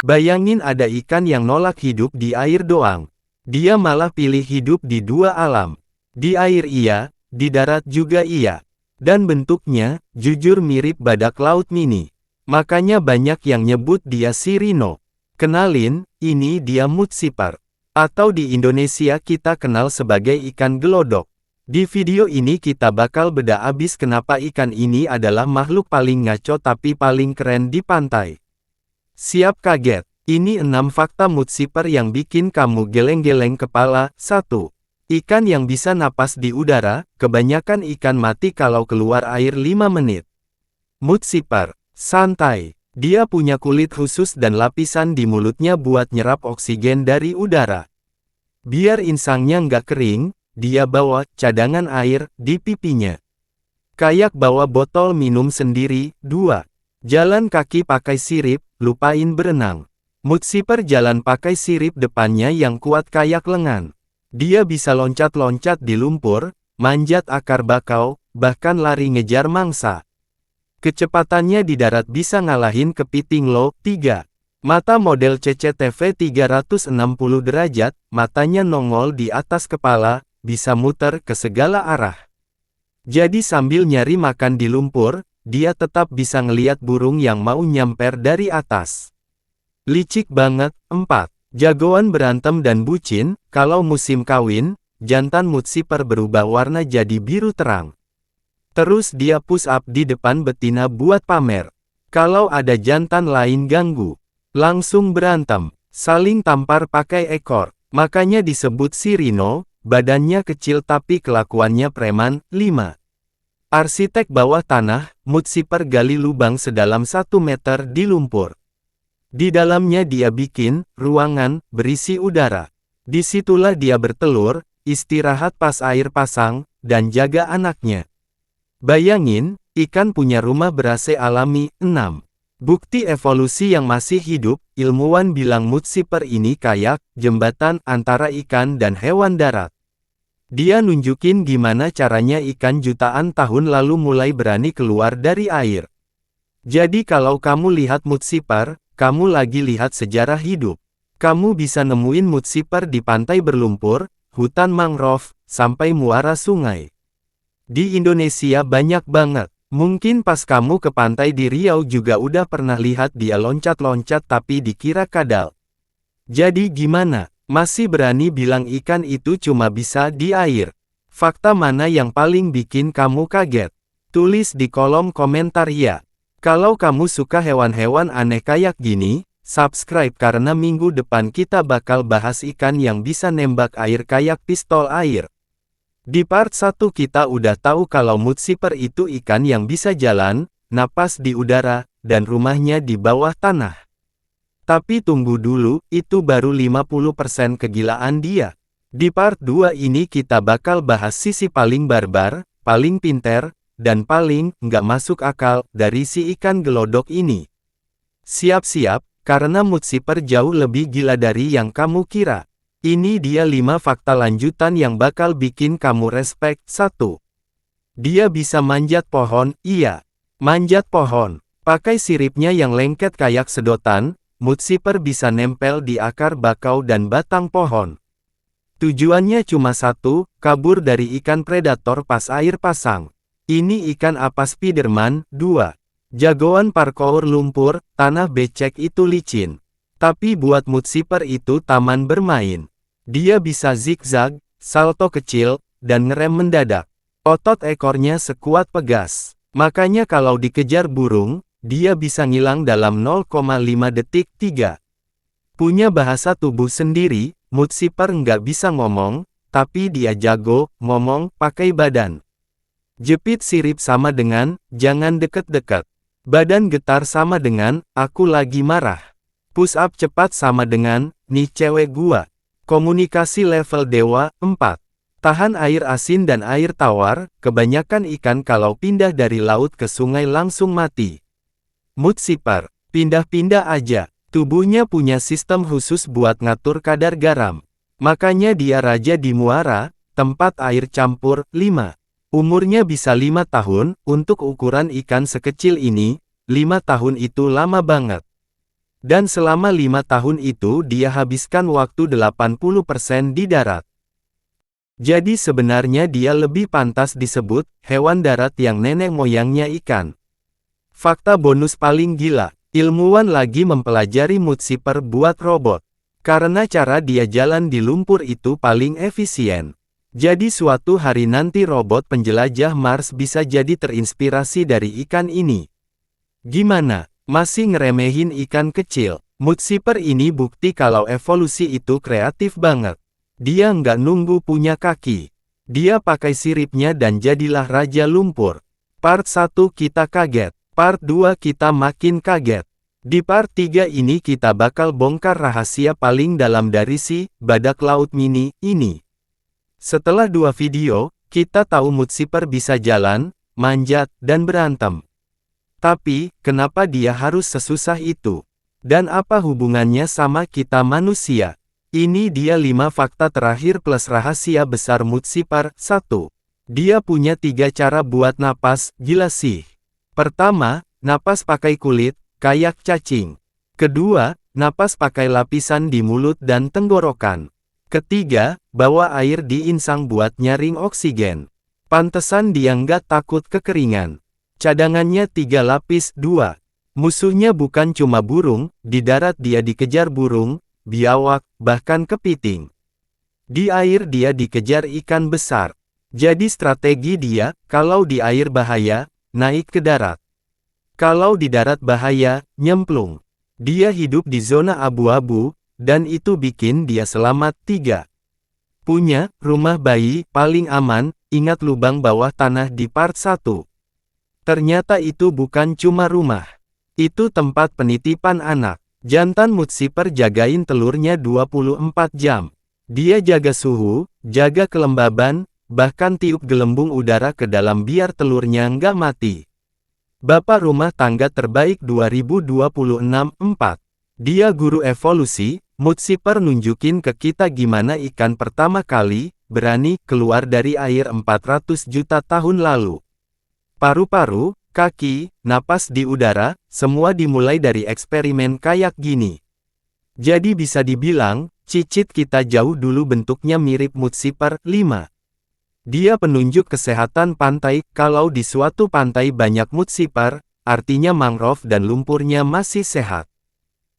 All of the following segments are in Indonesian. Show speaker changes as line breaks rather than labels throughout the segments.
Bayangin ada ikan yang nolak hidup di air doang. Dia malah pilih hidup di dua alam. Di air iya, di darat juga iya. Dan bentuknya, jujur mirip badak laut mini. Makanya banyak yang nyebut dia si Rhino. Kenalin, ini dia Mudsiper. Atau di Indonesia kita kenal sebagai ikan gelodok. Di video ini kita bakal bedah abis kenapa ikan ini adalah makhluk paling ngaco tapi paling keren di pantai. Siap kaget? Ini 6 fakta Mudsiper yang bikin kamu geleng-geleng kepala. 1. Ikan yang bisa napas di udara, kebanyakan ikan mati kalau keluar air 5 menit. Mudsiper santai. Dia punya kulit khusus dan lapisan di mulutnya buat nyerap oksigen dari udara. Biar insangnya nggak kering, dia bawa cadangan air di pipinya. Kayak bawa botol minum sendiri. 2. Jalan kaki pakai sirip, lupain berenang. Mudsiper jalan pakai sirip depannya yang kuat kayak lengan. Dia bisa loncat-loncat di lumpur, manjat akar bakau, bahkan lari ngejar mangsa. Kecepatannya di darat bisa ngalahin kepiting lo. 3. Mata model CCTV 360 derajat, matanya nongol di atas kepala, bisa muter ke segala arah. Jadi sambil nyari makan di lumpur, dia tetap bisa ngeliat burung yang mau nyamper dari atas. Licik banget. 4. Jagoan berantem dan bucin, kalau musim kawin, jantan Mudsiper berubah warna jadi biru terang. Terus dia push up di depan betina buat pamer. Kalau ada jantan lain ganggu, langsung berantem, saling tampar pakai ekor. Makanya disebut si Rhino, badannya kecil tapi kelakuannya preman. 5. Arsitek bawah tanah, Mudsiper gali lubang sedalam 1 meter di lumpur. Di dalamnya dia bikin ruangan berisi udara. Disitulah dia bertelur, istirahat pas air pasang, dan jaga anaknya. Bayangin, ikan punya rumah ber-AC alami. 6. Bukti evolusi yang masih hidup, ilmuwan bilang Mudsiper ini kayak jembatan antara ikan dan hewan darat. Dia nunjukin gimana caranya ikan jutaan tahun lalu mulai berani keluar dari air. Jadi kalau kamu lihat Mudsiper, kamu lagi lihat sejarah hidup. Kamu bisa nemuin Mudsiper di pantai berlumpur, hutan mangrove, sampai muara sungai. Di Indonesia banyak banget. Mungkin pas kamu ke pantai di Riau juga udah pernah lihat dia loncat-loncat tapi dikira kadal. Jadi gimana? Masih berani bilang ikan itu cuma bisa di air? Fakta mana yang paling bikin kamu kaget? Tulis di kolom komentar ya. Kalau kamu suka hewan-hewan aneh kayak gini, subscribe karena minggu depan kita bakal bahas ikan yang bisa nembak air kayak pistol air. Di part 1 kita udah tahu kalau Mudsiper itu ikan yang bisa jalan, napas di udara, dan rumahnya di bawah tanah. Tapi tunggu dulu, itu baru 50% kegilaan dia. Di part 2 ini kita bakal bahas sisi paling barbar, paling pinter, dan paling nggak masuk akal dari si ikan gelodok ini. Siap-siap, karena Mudsiper jauh lebih gila dari yang kamu kira. Ini dia 5 fakta lanjutan yang bakal bikin kamu respect. 1. Dia bisa manjat pohon. Iya, manjat pohon. Pakai siripnya yang lengket kayak sedotan, Mudsiper bisa nempel di akar bakau dan batang pohon. Tujuannya cuma satu, kabur dari ikan predator pas air pasang. Ini ikan apa Spiderman? 2. Jagoan parkour lumpur, tanah becek itu licin. Tapi buat Mudsiper itu taman bermain. Dia bisa zigzag, salto kecil, dan ngerem mendadak. Otot ekornya sekuat pegas. Makanya kalau dikejar burung, dia bisa ngilang dalam 0,5 detik. 3. Punya bahasa tubuh sendiri, Mudsiper nggak bisa ngomong, tapi dia jago ngomong pakai badan. Jepit sirip sama dengan, jangan deket-deket. Badan getar sama dengan, aku lagi marah. Push up cepat sama dengan, nih cewek gua. Komunikasi level dewa. 4. Tahan air asin dan air tawar, kebanyakan ikan kalau pindah dari laut ke sungai langsung mati. Mudsiper, pindah-pindah aja. Tubuhnya punya sistem khusus buat ngatur kadar garam. Makanya dia raja di muara, tempat air campur. 5. Umurnya bisa 5 tahun, untuk ukuran ikan sekecil ini, 5 tahun itu lama banget. Dan selama 5 tahun itu dia habiskan waktu 80% di darat. Jadi sebenarnya dia lebih pantas disebut hewan darat yang nenek moyangnya ikan. Fakta bonus paling gila, ilmuwan lagi mempelajari Mudsiper buat robot. Karena cara dia jalan di lumpur itu paling efisien. Jadi suatu hari nanti robot penjelajah Mars bisa jadi terinspirasi dari ikan ini. Gimana? Masih ngeremehin ikan kecil? Mudsiper ini bukti kalau evolusi itu kreatif banget. Dia nggak nunggu punya kaki. Dia pakai siripnya dan jadilah raja lumpur. Part 1 kita kaget. Part 2 kita makin kaget. Di part 3 ini kita bakal bongkar rahasia paling dalam dari si badak laut mini ini. Setelah 2 video, kita tahu Mudsiper bisa jalan, manjat, dan berantem. Tapi, kenapa dia harus sesusah itu? Dan apa hubungannya sama kita manusia? Ini dia 5 fakta terakhir plus rahasia besar Mudsiper. 1. Dia punya 3 cara buat napas, gila sih. Pertama, napas pakai kulit, kayak cacing. Kedua, napas pakai lapisan di mulut dan tenggorokan. Ketiga, bawa air di insang buat nyaring oksigen. Pantesan dia nggak takut kekeringan. Cadangannya 3 lapis. 2. Musuhnya bukan cuma burung, di darat dia dikejar burung, biawak, bahkan kepiting. Di air dia dikejar ikan besar. Jadi strategi dia, kalau di air bahaya, naik ke darat. Kalau di darat bahaya, nyemplung. Dia hidup di zona abu-abu, dan itu bikin dia selamat. 3. Punya rumah bayi paling aman, ingat lubang bawah tanah di part 1. Ternyata itu bukan cuma rumah. Itu tempat penitipan anak. Jantan Mudsiper jagain telurnya 24 jam. Dia jaga suhu, jaga kelembaban, bahkan tiup gelembung udara ke dalam biar telurnya nggak mati. Bapak rumah tangga terbaik 2026. 4. Dia guru evolusi. Mudsiper nunjukin ke kita gimana ikan pertama kali berani keluar dari air 400 juta tahun lalu. Paru-paru, kaki, napas di udara, semua dimulai dari eksperimen kayak gini. Jadi bisa dibilang, cicit kita jauh dulu bentuknya mirip Mudsiper. 5. Dia penunjuk kesehatan pantai. Kalau di suatu pantai banyak Mudsiper, artinya mangrove dan lumpurnya masih sehat.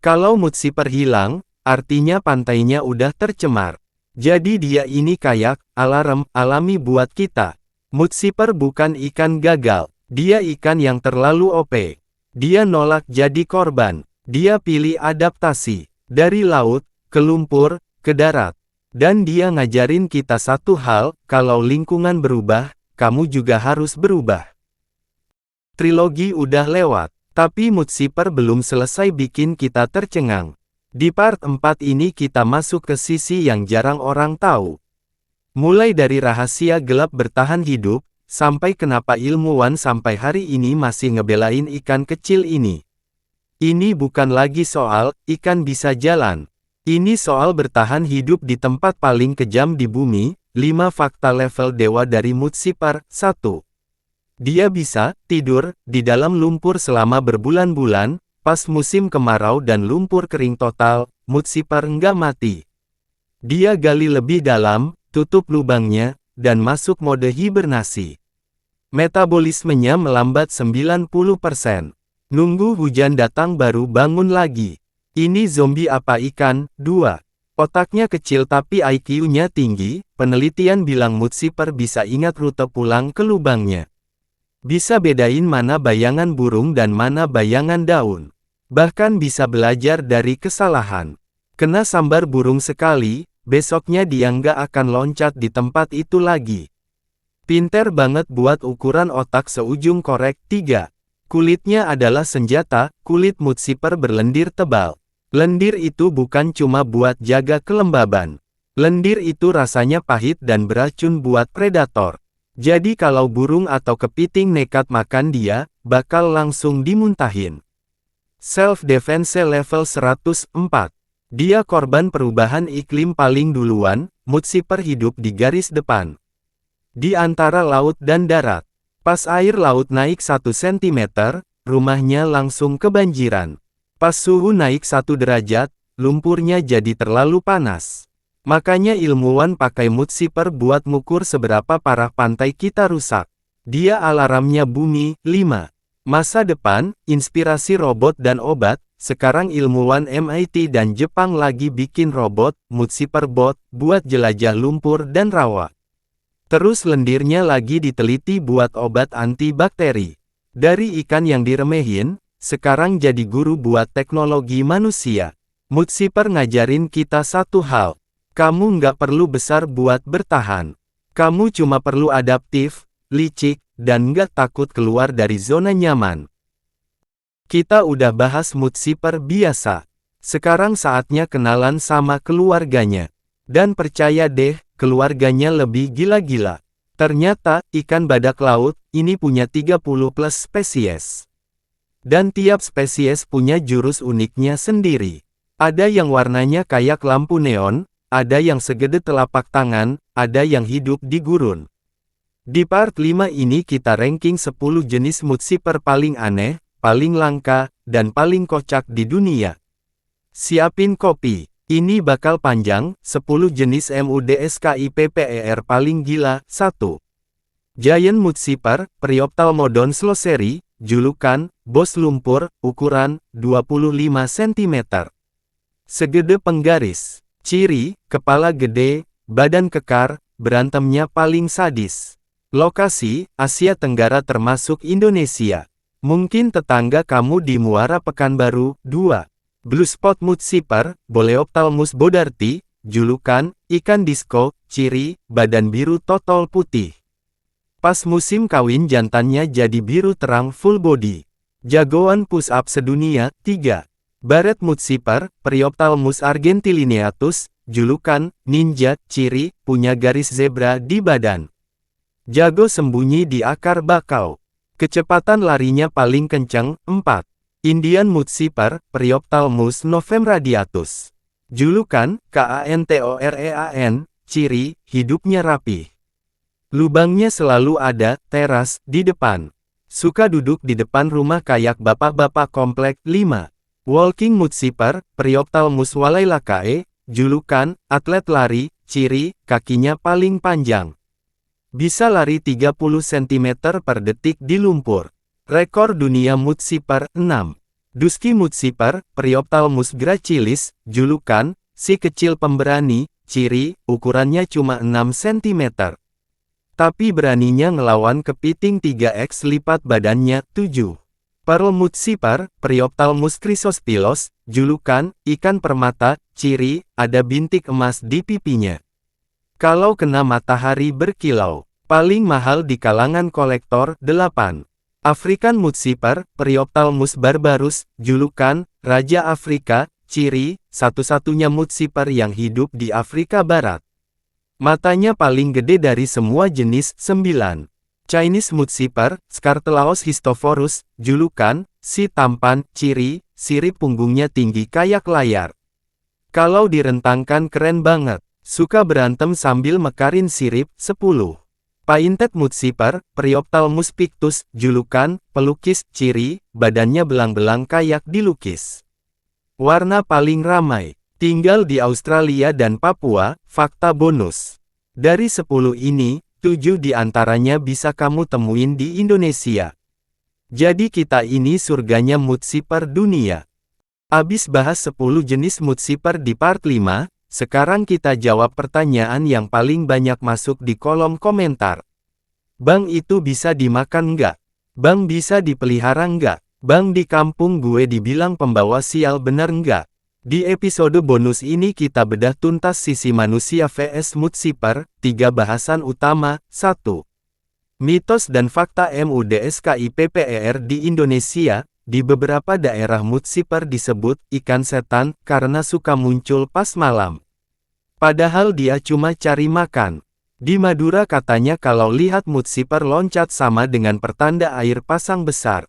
Kalau Mudsiper hilang, artinya pantainya udah tercemar. Jadi dia ini kayak alarm alami buat kita. Mudsiper bukan ikan gagal. Dia ikan yang terlalu OP. Dia nolak jadi korban. Dia pilih adaptasi. Dari laut, ke lumpur, ke darat. Dan dia ngajarin kita satu hal, kalau lingkungan berubah, kamu juga harus berubah. Trilogi udah lewat. Tapi Mudsiper belum selesai bikin kita tercengang. Di part 4 ini kita masuk ke sisi yang jarang orang tahu. Mulai dari rahasia gelap bertahan hidup, sampai kenapa ilmuwan sampai hari ini masih ngebelain ikan kecil ini. Ini bukan lagi soal, ikan bisa jalan. Ini soal bertahan hidup di tempat paling kejam di bumi. 5 fakta level dewa dari Mudsiper. 1. Dia bisa tidur di dalam lumpur selama berbulan-bulan. Pas musim kemarau dan lumpur kering total, Mudsiper nggak mati. Dia gali lebih dalam, tutup lubangnya, dan masuk mode hibernasi. Metabolismenya melambat 90%. Nunggu hujan datang baru bangun lagi. Ini zombie apa ikan? 2. Otaknya kecil tapi IQ-nya tinggi. Penelitian bilang Mudsiper bisa ingat rute pulang ke lubangnya. Bisa bedain mana bayangan burung dan mana bayangan daun. Bahkan bisa belajar dari kesalahan. Kena sambar burung sekali, besoknya dia nggak akan loncat di tempat itu lagi. Pinter banget buat ukuran otak seujung korek. 3. Kulitnya adalah senjata. Kulit Mudsiper berlendir tebal. Lendir itu bukan cuma buat jaga kelembaban. Lendir itu rasanya pahit dan beracun buat predator. Jadi kalau burung atau kepiting nekat makan dia, bakal langsung dimuntahin. Self-defense level 104. Dia korban perubahan iklim paling duluan. Mudsiper hidup di garis depan. Di antara laut dan darat. Pas air laut naik 1 cm, rumahnya langsung kebanjiran. Pas suhu naik 1 derajat, lumpurnya jadi terlalu panas. Makanya ilmuwan pakai mood shifter buat ngukur seberapa parah pantai kita rusak. Dia alarmnya bumi. 5. Masa depan, inspirasi robot dan obat. Sekarang ilmuwan MIT dan Jepang lagi bikin robot, mood shifter bot, buat jelajah lumpur dan rawa. Terus lendirnya lagi diteliti buat obat antibakteri. Dari ikan yang diremehin, sekarang jadi guru buat teknologi manusia. Mood shifter ngajarin kita satu hal. Kamu nggak perlu besar buat bertahan. Kamu cuma perlu adaptif, licik, dan nggak takut keluar dari zona nyaman. Kita udah bahas mood shifter biasa. Sekarang saatnya kenalan sama keluarganya. Dan percaya deh, keluarganya lebih gila-gila. Ternyata, ikan badak laut, ini punya 30 plus spesies. Dan tiap spesies punya jurus uniknya sendiri. Ada yang warnanya kayak lampu neon, ada yang segede telapak tangan, ada yang hidup di gurun. Di part 5 ini kita ranking 10 jenis mood shifter paling aneh, paling langka, dan paling kocak di dunia. Siapin kopi. Ini bakal panjang. 10 jenis MUDSKIPPER paling gila. 1. Giant mood shifter, Prioptalmodon slosseri, julukan, bos lumpur, ukuran, 25 cm. Segede penggaris. Ciri, kepala gede, badan kekar, berantemnya paling sadis. Lokasi, Asia Tenggara termasuk Indonesia. Mungkin tetangga kamu di Muara Pekanbaru. 2. Blue Spot mood shifter, Boleophthalmus bodarti, julukan, ikan disco, ciri, badan biru totol putih. Pas musim kawin jantannya jadi biru terang full body. Jagoan push up sedunia. 3. Barret mood shifter, Priophthalmus argentilineatus, julukan, ninja, ciri, punya garis zebra di badan. Jago sembunyi di akar bakau. Kecepatan larinya paling kencang. 4. Indian mood shifter, Priophthalmus novemradiatus. Julukan, KANTOREAN, ciri, hidupnya rapi. Lubangnya selalu ada, teras, di depan. Suka duduk di depan rumah kayak bapak-bapak komplek. 5. Walking mood shifter, Priophthalmus walailakae, julukan, atlet lari, ciri, kakinya paling panjang. Bisa lari 30 cm per detik di lumpur. Rekor dunia mood shifter. 6. Dusky mood shifter, Priophthalmus gracilis, julukan, si kecil pemberani, ciri, ukurannya cuma 6 cm. Tapi beraninya ngelawan kepiting 3x lipat badannya. 7. Pearl mood shifter, Priophthalmus chrysospylos, julukan, ikan permata, ciri, ada bintik emas di pipinya. Kalau kena matahari berkilau. Paling mahal di kalangan kolektor. 8. African mood shifter, Priophthalmus barbarus, julukan, Raja Afrika, ciri, satu-satunya mood shifter yang hidup di Afrika Barat. Matanya paling gede dari semua jenis. 9. Chinese mood shifter, Scartelaos histophorus, julukan, si tampan, ciri, sirip punggungnya tinggi kayak layar. Kalau direntangkan keren banget. Suka berantem sambil mekarin sirip. 10. Painted mood shifter, Priophthalmus pictus, julukan, pelukis, ciri, badannya belang-belang kayak dilukis. Warna paling ramai. Tinggal di Australia dan Papua. Fakta bonus. Dari 10 ini, 7 di antaranya bisa kamu temuin di Indonesia. Jadi kita ini surganya mood shifter dunia. Abis bahas 10 jenis mood shifter di part 5, sekarang kita jawab pertanyaan yang paling banyak masuk di kolom komentar. Bang, itu bisa dimakan nggak? Bang, bisa dipelihara nggak? Bang, di kampung gue dibilang pembawa sial, bener nggak? Di episode bonus ini kita bedah tuntas sisi manusia vs mood shifter, 3 bahasan utama. 1. Mitos dan fakta MUDSKIPPER di Indonesia. Di beberapa daerah mood shifter disebut ikan setan karena suka muncul pas malam. Padahal dia cuma cari makan. Di Madura katanya kalau lihat mood shifter loncat sama dengan pertanda air pasang besar.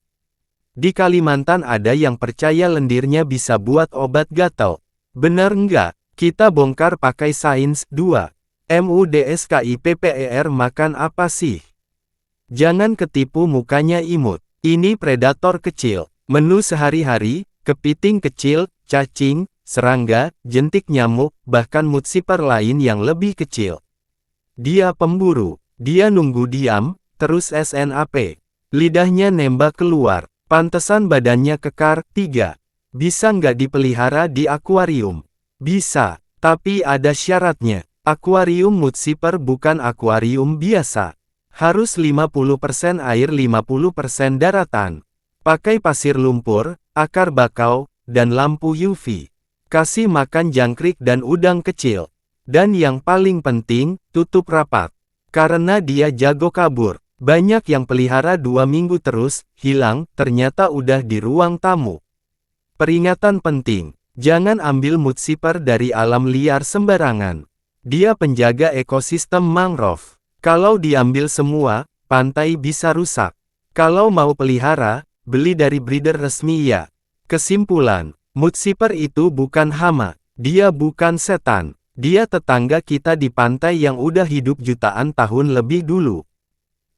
Di Kalimantan ada yang percaya lendirnya bisa buat obat gatal. Bener nggak? Kita bongkar pakai sains. 2. MUDSKIPPER makan apa sih? Jangan ketipu mukanya imut. Ini predator kecil. Menu sehari-hari, kepiting kecil, cacing, serangga, jentik nyamuk, bahkan mudsiper lain yang lebih kecil. Dia pemburu. Dia nunggu diam, terus SNAP. Lidahnya nembak keluar. Pantesan badannya kekar. 3. Bisa nggak dipelihara di akuarium? Bisa, tapi ada syaratnya. Akuarium mudsiper bukan akuarium biasa. Harus 50% air 50% daratan. Pakai pasir lumpur, akar bakau, dan lampu UV. Kasih makan jangkrik dan udang kecil. Dan yang paling penting, tutup rapat. Karena dia jago kabur. Banyak yang pelihara 2 minggu terus, hilang, ternyata udah di ruang tamu. Peringatan penting, jangan ambil mudsiper dari alam liar sembarangan. Dia penjaga ekosistem mangrove. Kalau diambil semua, pantai bisa rusak. Kalau mau pelihara, beli dari breeder resmi ya. Kesimpulan, mudsiper itu bukan hama. Dia bukan setan. Dia tetangga kita di pantai yang udah hidup jutaan tahun lebih dulu.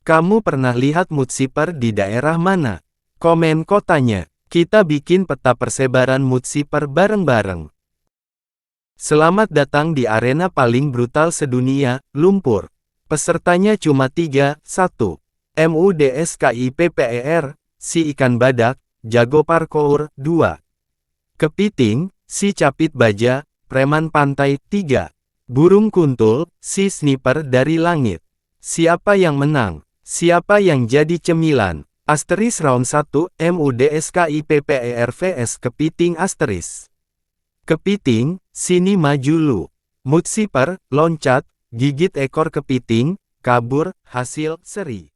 Kamu pernah lihat mudsiper di daerah mana? Komen kotanya. Kita bikin peta persebaran mudsiper bareng-bareng. Selamat datang di arena paling brutal sedunia, lumpur. Pesertanya cuma 3, 1. MUDSKIPPER, si ikan badak, jago parkour, 2. Kepiting, si capit baja, preman pantai, 3. Burung kuntul, si sniper dari langit. Siapa yang menang? Siapa yang jadi cemilan? Asteris round 1, MUDSKIPPER vs kepiting asteris. Kepiting, sini maju lu. Mudsiper, loncat, gigit ekor kepiting, kabur, hasil, seri.